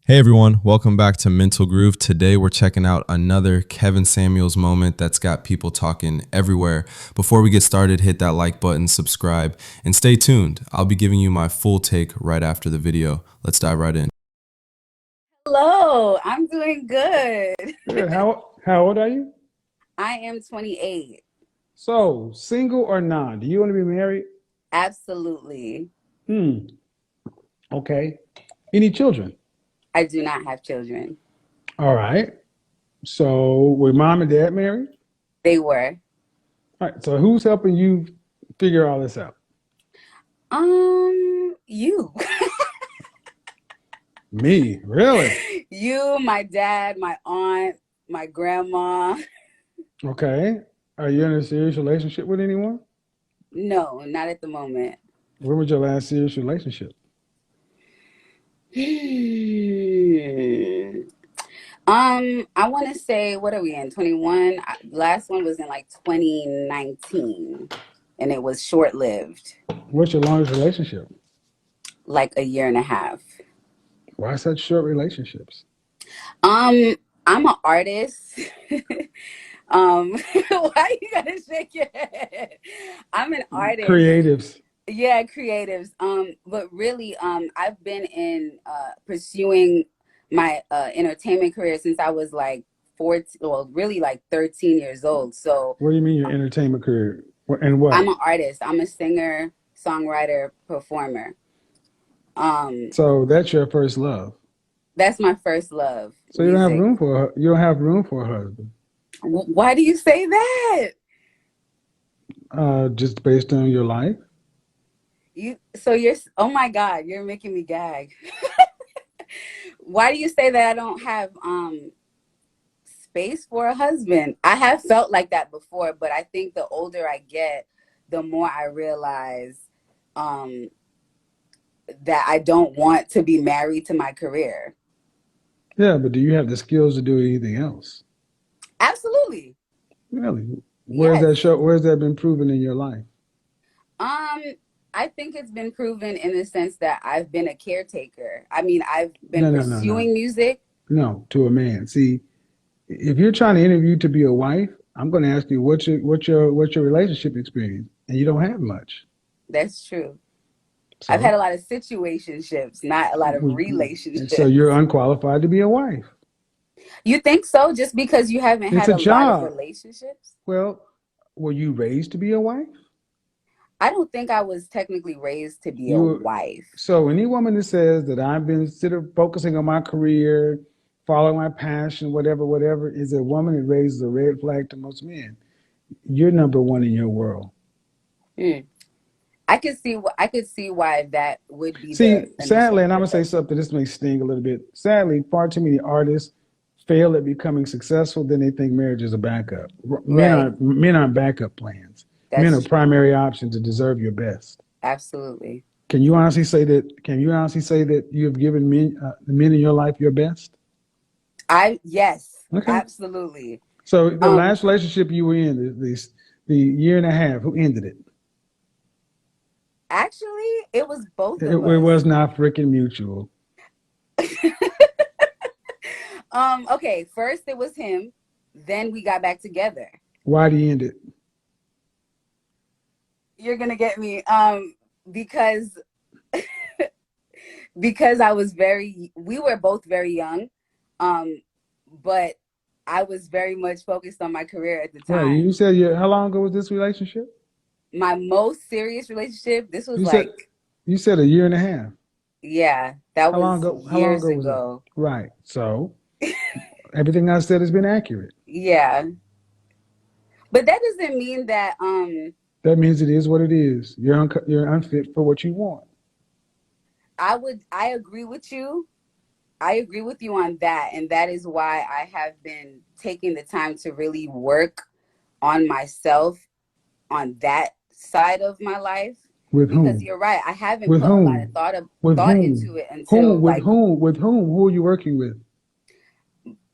Hey everyone, welcome back to Mental Groove. Today we're checking out another Kevin Samuels moment that's got people talking everywhere. Before we get started, hit that like button, subscribe, and stay tuned. I'll be giving you my full take right after the video. Let's dive right in. Hello, I'm doing good. Good. How old are you? I am 28. So, single or non? Do you want to be married? Absolutely. Hmm. Okay. Any children? I do not have children. All right. So, were mom and dad married? They were. All right. So, who's helping you figure all this out? You. Me. Really? You, my dad, my aunt, my grandma. Okay. Are you in a serious relationship with anyone? No, not at the moment. When was your last serious relationship? I want to say, what are we in? 21. Last one was in like 2019, and it was short-lived, What's your longest relationship? like a year and a half. Why such short relationships? Um, I'm an artist. Why you gotta shake your head? I'm an artist. Creatives. Yeah, creatives. But really, I've been in pursuing my entertainment career since I was like 14, well, really like 13 years old. So What do you mean your entertainment career? And I'm what? an artist. I'm a singer, songwriter, performer. Um, So, that's your first love. that's my first love, So you don't have music. room for you don't have room for a husband, Why do you say that? just based on your life. Oh my God, you're making me gag. Why do you say that I don't have space for a husband? I have felt like that before, but I think the older I get, the more I realize um that I don't want to be married to my career. Yeah, but do you have the skills to do anything else? Absolutely. Really? Where's Yes. that show? Where's that been proven in your life? Um, I think it's been proven in the sense that I've been a caretaker. I mean, I've been No, no, no, no, pursuing music. no. To a man. See, if you're trying to interview to be a wife, I'm going to ask you what's your relationship experience, and you don't have much. That's true. I've had So, a lot of situationships, not a lot of so you're relationships. unqualified to be a wife. You think so? Just because you haven't It's had a a lot of job. relationships? Well, were you raised to be a wife? I don't think I was technically raised to be a You wife. so any woman that says that I've been focusing on my career, following my passion, whatever, is a woman that raises a red flag to most men. You're number one in your world. Hmm. I could see why that would be See, the initial sadly, and I'm gonna say perception. something. This may sting a little bit. Sadly, far too many artists fail at becoming successful. Then they think marriage is a backup. Right. Men aren't backup plans. Men are That's true. primary options to deserve your best. Absolutely. Can you honestly say that? Can you honestly say that you have given the men in your life your best? Yes, Okay. absolutely. So the Um, last relationship you were in, the year and a half, who ended it? Actually, it was both It of was us. not freaking mutual. Okay, first it was him, then we got back together. Why did he end it? You're gonna get me. Because we were both very young, um, but I was very much focused on my career at the Right. You time. said how long ago was this relationship? My most serious relationship, this was You said like, you said a year and a half. yeah, that How long was ago? How long years ago was that? ago. Right. So everything I said has been accurate. Yeah. But that doesn't mean that That means it is what it is. You're unfit for what you want. I agree with you. I agree with you on that. And that is why I have been taking the time to really work on myself on that side of my life. With Because whom? you're right, I haven't With put a lot of whom? With thought whom? into it Whom? until With like, whom? With whom? Who are you working with?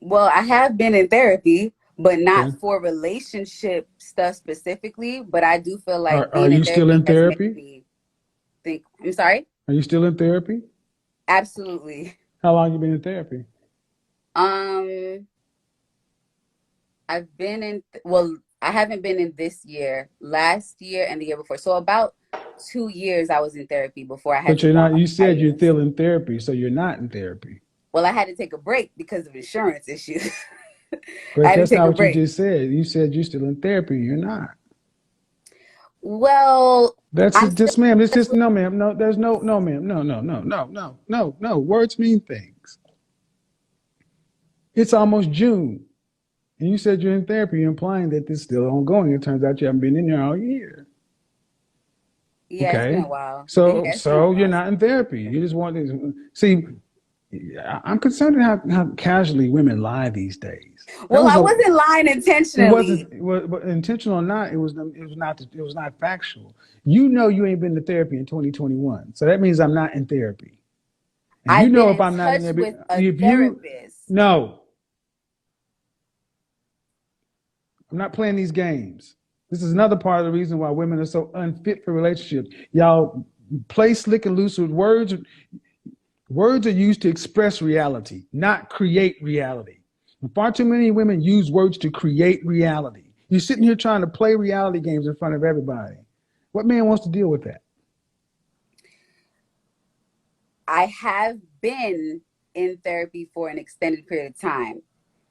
well, I have been in therapy, but not Okay. for relationship stuff specifically. But I do feel like Are being in you still therapy in has made therapy? me think. I'm sorry. Are you still in therapy? Absolutely. How long you been in therapy? Um, I've been in, well, I haven't been in this year, last year and the year before. So about 2 years I was in therapy before I had But to you're go on not. a You said you're hiatus. still in therapy, so you're not in therapy. Well, I had to take a break because of insurance issues. I But had to that's take not a what you break. just said. You said you're still in therapy. You're not. Well, That's I'm it. still Just, ma'am. It's in touch just with, no, ma'am. No, there's no, ma'am. No, no, no, no, no, no, no. Words mean things. It's almost June, and you said you're in therapy, implying that this is still ongoing. It turns out you haven't been in there all year. yeah, it's been Okay, a while. Yeah, so it's been a so you're while. not in therapy. You just want to see. I'm concerned how casually women lie these days. That Well, was I a. wasn't lying It intentionally. wasn't but intentional or not. It was not factual. You know you ain't been to therapy in 2021, so that means I'm not in therapy. And you I've been know if in I'm not in touch there, with a if you therapist. no, I'm not playing these games. This is another part of the reason why women are so unfit for relationships. Y'all play slick and loose with words. Words are used to express reality, not create reality. And far too many women use words to create reality. You're sitting here trying to play reality games in front of everybody. What man wants to deal with that? I have been in therapy for an extended period of time.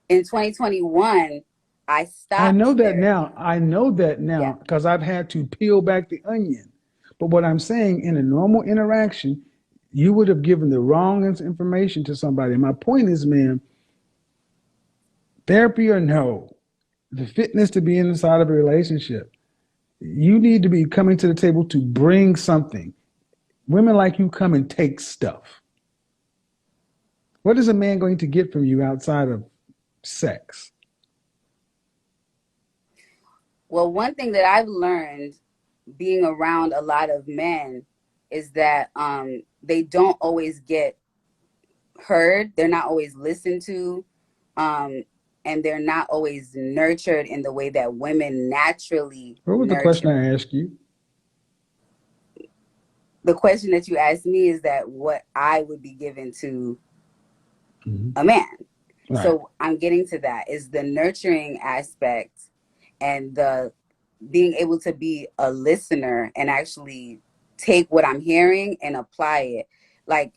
In 2021, I I stopped know that now. therapy. I know that Yeah. now because I've had to peel back the onion. But what I'm saying, in a normal interaction, you would have given the wrong information to somebody. My point is, man, therapy or no, the fitness to be inside of a relationship, you need to be coming to the table to bring something. Women like you come and take stuff. What is a man going to get from you outside of sex? Well, one thing that I've learned being around a lot of men is that they don't always get heard. They're not always listened to. Um, and they're not always nurtured in the way that women naturally What was the question nurture. I asked you? The question that you asked me is that what I would be given to Mhm. a man. Right. So I'm getting to that is the nurturing aspect and the being able to be a listener and actually take what I'm hearing and apply it. Like,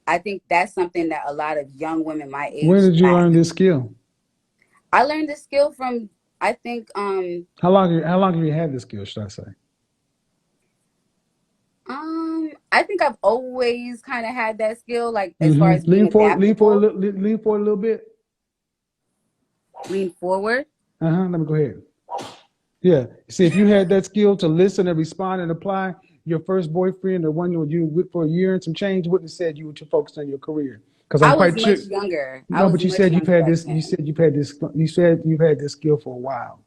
I think that's something that a lot of young women my Where age did you lack. learn this skill? I learned this skill from, I think, How long have you had this skill, should I say? I think I've always kind of had that skill, like as far as being Lean forward, adaptable, lean forward a little bit. lean forward. Let me go ahead. Yeah. See, if you had that skill to listen and respond and apply, your first boyfriend or one you were with for a year and some change wouldn't have said you were too focused on your career. Because I'm I was quite sure. much younger. I No, was but you much said you've younger had back this. You then. said you've had this. You said you've had this skill for a while.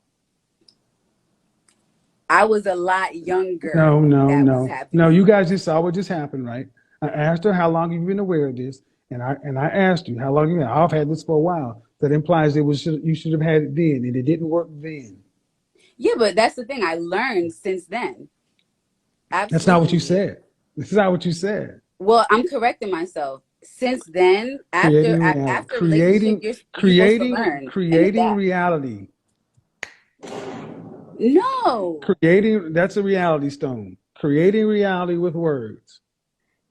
I was a lot younger No, when no, that was no, no. You happening. guys just saw what just happened, right? I asked her how long you've been aware of this, and I asked you how long you been. I've had this for a while. That implies you should have had it then, and it didn't work then. Yeah, but that's the thing. I learned since then. That's not what you Absolutely. said. This is not what you said. Well, I'm correcting myself. Since then, Creating reality, after a relationship, you're supposed to learn and creating adapt. reality, No, creating. That's a reality stone. Creating reality with words.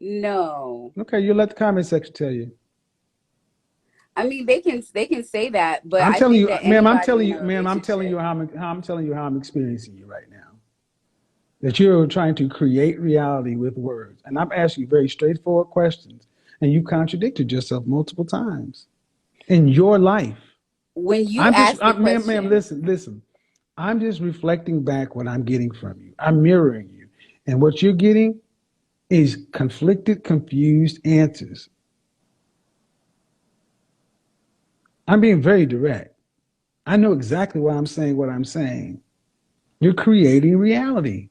no. Okay, you let the comment section tell you. I mean, they can say that, but I'm I telling think you, that ma'am. anybody in a Ma'am. I'm telling you relationship, how I'm telling you how I'm experiencing you right now. That you're trying to create reality with words, and I'm asking you very straightforward questions, and you contradicted yourself multiple times in your life. when you ask the Ma'am. question, Listen. I'm just reflecting back what I'm getting from you. I'm mirroring you, and what you're getting is conflicted, confused answers. I'm being very direct. I know exactly why I'm saying what I'm saying. You're creating reality.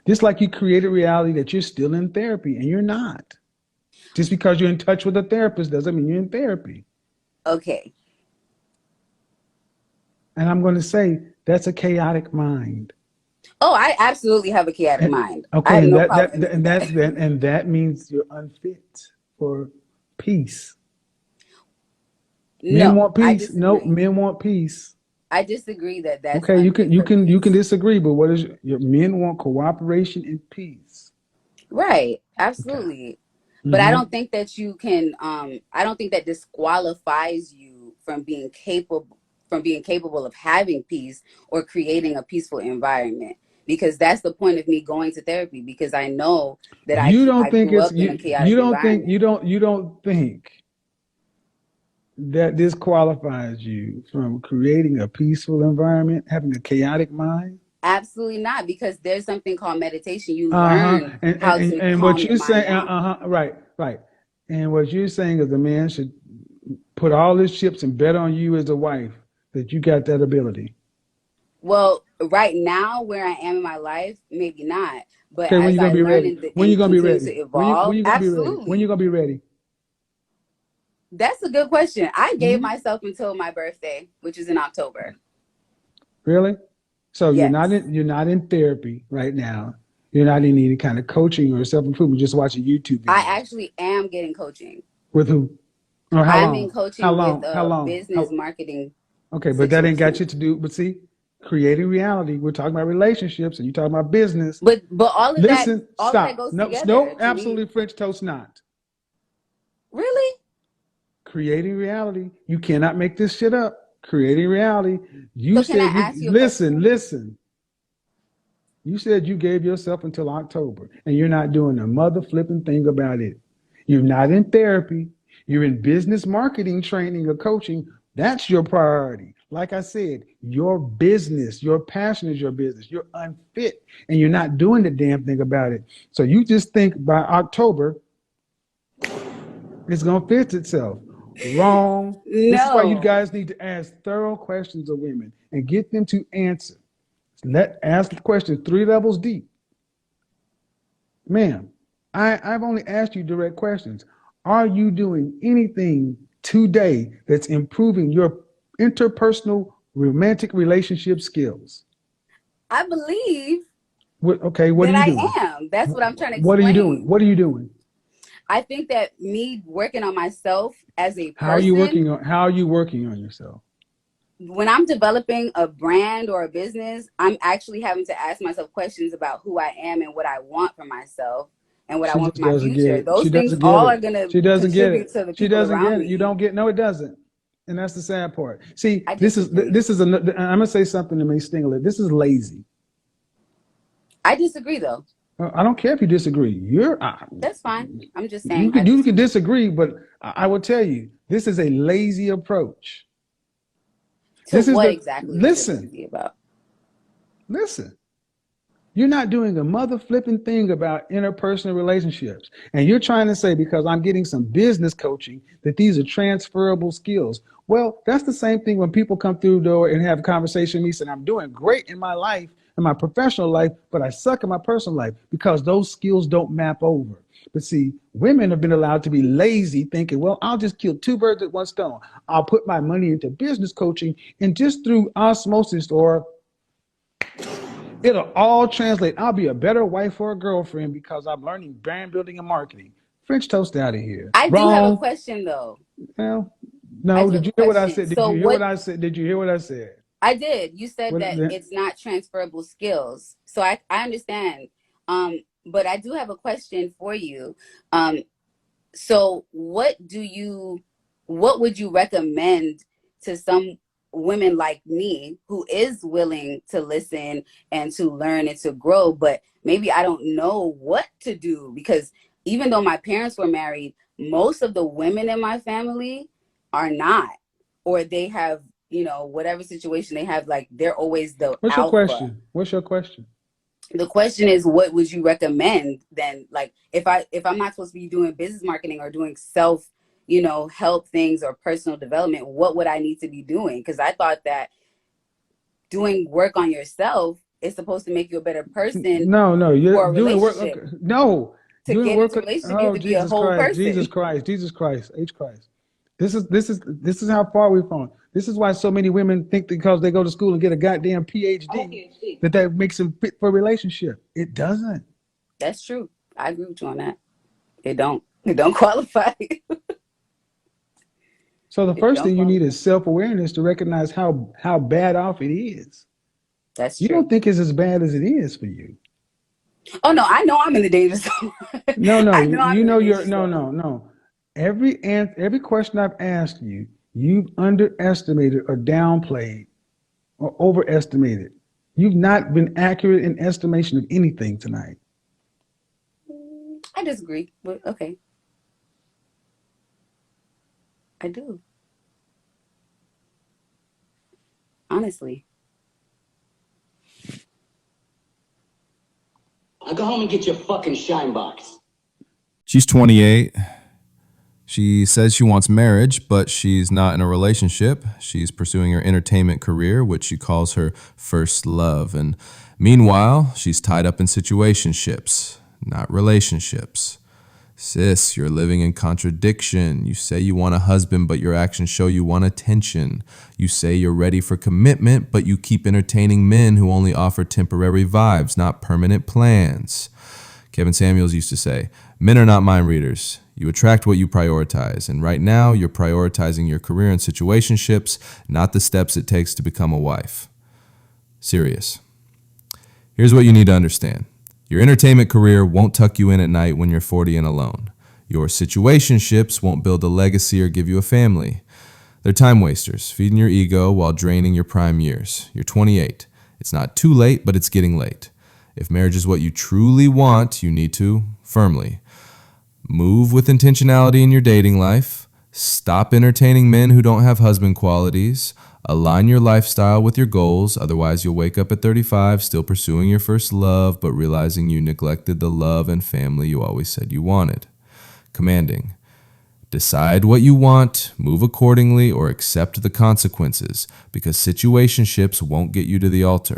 Just like you created reality that you're still in therapy and you're not. Just because you're in touch with a therapist doesn't mean you're in therapy. okay. And I'm going to say that's a chaotic mind. Oh, I absolutely have a chaotic And, mind. I okay, have and no problem admitting that. that means you're unfit for peace. Men No, want I peace. No, disagree. men want peace. I disagree that that's Okay, unfit for you can peace. disagree, but what is your men want cooperation and peace. Right, Okay. absolutely. But I Mm-hmm. don't think that you can I don't think that disqualifies you from being capable of having peace or creating a peaceful environment, because that's the point of me going to therapy, because I know that You don't I think grew it's up in a you chaotic don't think environment. you don't think that disqualifies you from creating a peaceful environment, having a chaotic mind? Absolutely not, because there's something called meditation. You Uh-huh. learn how to And calm what your you're mind saying, down. right, right. And what you're saying is a man should put all his chips and bet on you as a wife that you got that ability. Well, right now where I am in my life, maybe not. But Okay, when as you gonna I be learn ready? When you and gonna be continue to ready? When evolve, you gonna be ready? When you absolutely. gonna be ready? That's a good question. I gave Hmm. myself until my birthday, which is in October. Really? So Yes. you're not in therapy right now. You're not in any kind of coaching or self improvement. Just watching YouTube I videos. actually am getting coaching. With who? Or how I'm in long? How coaching with long? How long? business How? marketing Okay, but that ain't got situation. shit to do. But see, creating reality. We're talking about relationships, and you talking about business. But Listen, all of that stop. goes No, together no, to me. absolutely French toast not. Really? Creating reality. You cannot make this shit up. Creating reality. You So can I said ask you you a question? listen. You said you gave yourself until October, and you're not doing a mother flipping thing about it. You're not in therapy. You're in business marketing training or coaching. That's your priority. Like I said, your business, your passion is your business. You're unfit and you're not doing the damn thing about it. So you just think by October, it's going to fix itself. Wrong. This is why you No. guys need to ask thorough questions of women and get them to answer. Ask the question 3 levels deep. Ma'am, I've only asked you direct questions. Are you doing anything today that's improving your interpersonal romantic relationship skills? I believe Okay, what are that you I doing? am. That's what I'm trying to What are you doing? explain. What are you doing? I think that me working on myself as a How are you person, working on how are you working on yourself? when I'm developing a brand or a business, I'm actually having to ask myself questions about who I am and what I want for myself and what I She want for just my doesn't get future. it. She Those things doesn't get all it. are going to She doesn't get contribute it. to the She people doesn't around get it. You me. don't get no, it doesn't. And that's the sad part. See, I disagree. I'm gonna say something that may sting a little. This is lazy. I disagree, though. I don't care if you disagree. That's fine. I'm just saying I You can disagree. disagree, but I will tell you this is a lazy approach. To This is what the exactly is it listen, lazy about? listen. You're not doing a mother flipping thing about interpersonal relationships. And you're trying to say, because I'm getting some business coaching, that these are transferable skills. Well, that's the same thing when people come through the door and have a conversation with me saying, I'm doing great in my life, in my professional life, but I suck in my personal life because those skills don't map over. But see, women have been allowed to be lazy, thinking, well, I'll just kill 2 birds with 1 stone. I'll put my money into business coaching, and just through osmosis or it'll all translate. I'll be a better wife or a girlfriend because I'm learning brand building and marketing. French toast out of here. I do have a Wrong. question, though. Well, I no. do have Did a you hear what I question. said? Did So, you hear what what I said? Did you hear what I said? I did. You said What? that it's not transferable skills. So I understand. But I do have a question for you. Um, so what would you recommend to some women like me who is willing to listen and to learn and to grow, but maybe I don't know what to do, because even though my parents were married, most of the women in my family are not, or they have, whatever situation they have, like they're always the What's your alpha. question? What's your question? The question is, what would you recommend then? Like, if I'm not supposed to be doing business marketing or doing self, help things or personal development, what would I need to be doing? Because I thought that doing work on yourself is supposed to make you a better person No, no. You're for a doing work. relationship. Okay. No, To doing get work. into a relationship, you have Oh, to be a Jesus whole Christ! Jesus person. Christ! Jesus Christ! H Christ! This is how far we've gone. This is why so many women think because they go to school and get a goddamn I'm a PhD PhD. that makes them fit for a relationship. It doesn't. That's true. I agree with you on that. It don't qualify. So the To first jump thing you on. need is self-awareness to recognize how bad off it is. That's You true. don't think it's as bad as it is for you. Oh no, I know I'm in the danger zone. No, no, I know I'm you in the know danger you're no, zone. no, no. Every question I've asked you, you've underestimated or downplayed or overestimated. You've not been accurate in estimation of anything tonight. I disagree, but okay, I do. Honestly. Now go home and get your fucking shine box. She's 28. She says she wants marriage, but she's not in a relationship. She's pursuing her entertainment career, which she calls her first love. And meanwhile, she's tied up in situationships, not relationships. Sis, you're living in contradiction. You say you want a husband, but your actions show you want attention. You say you're ready for commitment, but you keep entertaining men who only offer temporary vibes, not permanent plans. Kevin Samuels used to say, men are not mind readers. You attract what you prioritize. And right now, you're prioritizing your career and situationships, not the steps it takes to become a wife. Serious. Here's what you need to understand. Your entertainment career won't tuck you in at night when you're 40 and alone. Your situationships won't build a legacy or give you a family. They're time wasters, feeding your ego while draining your prime years. You're 28. It's not too late, but it's getting late. If marriage is what you truly want, you need to, firmly, move with intentionality in your dating life. Stop entertaining men who don't have husband qualities. Align your lifestyle with your goals. Otherwise, you'll wake up at 35 still pursuing your first love, but realizing you neglected the love and family you always said you wanted. Commanding. Decide what you want, move accordingly, or accept the consequences, because situationships won't get you to the altar.